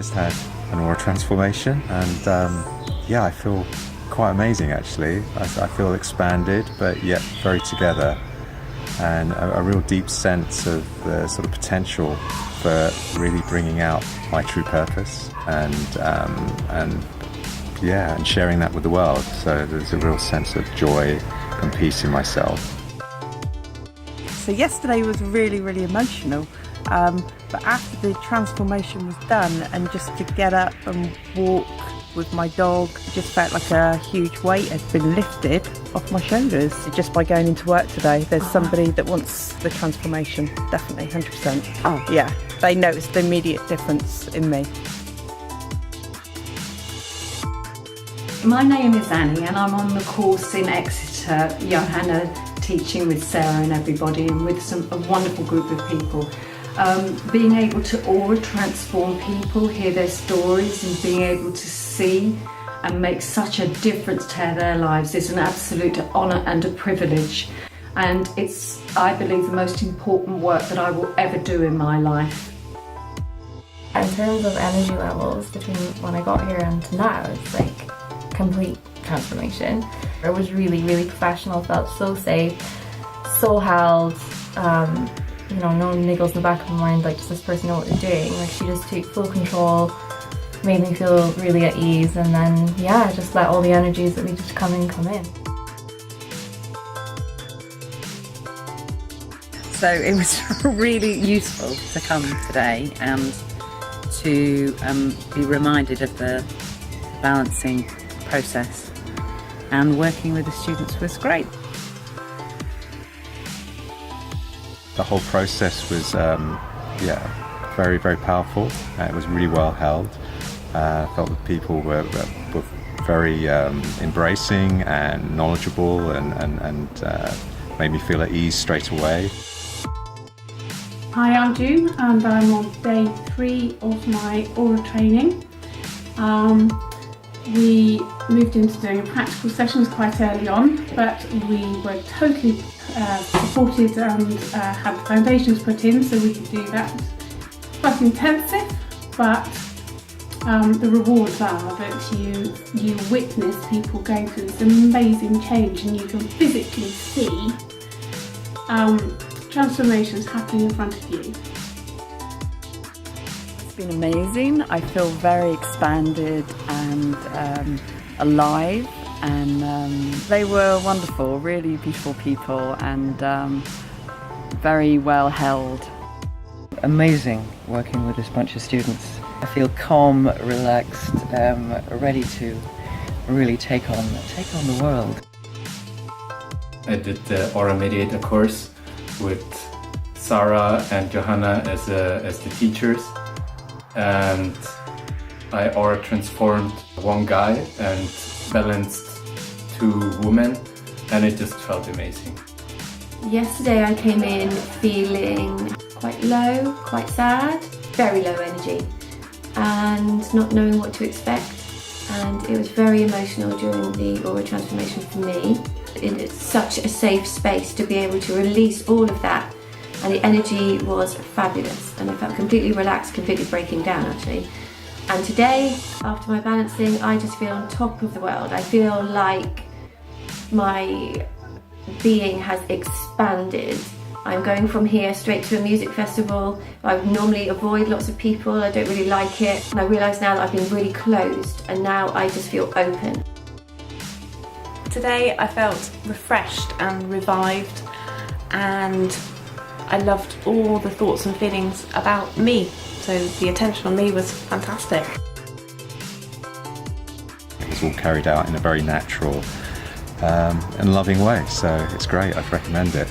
just had an Aura transformation, and yeah, I feel quite amazing actually. I feel expanded, but yet very together, and a real deep sense of the sort of potential for really bringing out my true purpose, and yeah, and sharing that with the world. So there's a real sense of joy and peace in myself. So yesterday was really, really emotional, but after the transformation was done, and just to get up and walk with my dog, it just felt like a huge weight had been lifted off my shoulders. Just by going into work today, there's somebody that wants the transformation, definitely, 100%. Oh. Yeah, they noticed the immediate difference in me. My name is Annie, and I'm on the course in Exeter, Johanna teaching with Sarah and everybody, and with a wonderful group of people. Being able to aura transform people, hear their stories, and being able to see and make such a difference to their lives is an absolute honour and a privilege. And it's, I believe, the most important work that I will ever do in my life. In terms of energy levels between when I got here and to now, it's like complete transformation. It was really, really professional, felt so safe, so held, you know, no niggles in the back of my mind, like, does this person know what they're doing? Like, she just took full control, made me feel really at ease, and then, yeah, just let all the energies that needed to come in, come in. So it was really useful to come today and to be reminded of the balancing process, and working with the students was great. The whole process was yeah, very, very powerful. It was really well held. Felt that people were very embracing and knowledgeable, and made me feel at ease straight away. Hi, I'm June, and I'm on day 3 of my Aura training. We moved into doing practical sessions quite early on, but we were totally supported and had the foundations put in so we could do that. Quite intensive, but the rewards are that you witness people going through this amazing change, and you can physically see transformations happening in front of you. It's been amazing. I feel very expanded and alive, and they were wonderful, really beautiful people, and very well held. Amazing working with this bunch of students. I feel calm, relaxed, ready to really take on the world. I did the Aura Mediator course with Saari and Johanna as the teachers, and I aura transformed one guy and balanced 2 women, and it just felt amazing. Yesterday I came in feeling quite low, quite sad, very low energy, and not knowing what to expect, and it was very emotional during the Aura transformation for me. It's such a safe space to be able to release all of that, and the energy was fabulous, and I felt completely relaxed, completely breaking down actually. And today, after my balancing, I just feel on top of the world. I feel like my being has expanded. I'm going from here straight to a music festival. I would normally avoid lots of people, I don't really like it, and I realise now that I've been really closed, and now I just feel open. Today I felt refreshed and revived, and I loved all the thoughts and feelings about me, so the attention on me was fantastic. It was all carried out in a very natural and loving way, so it's great. I'd recommend it.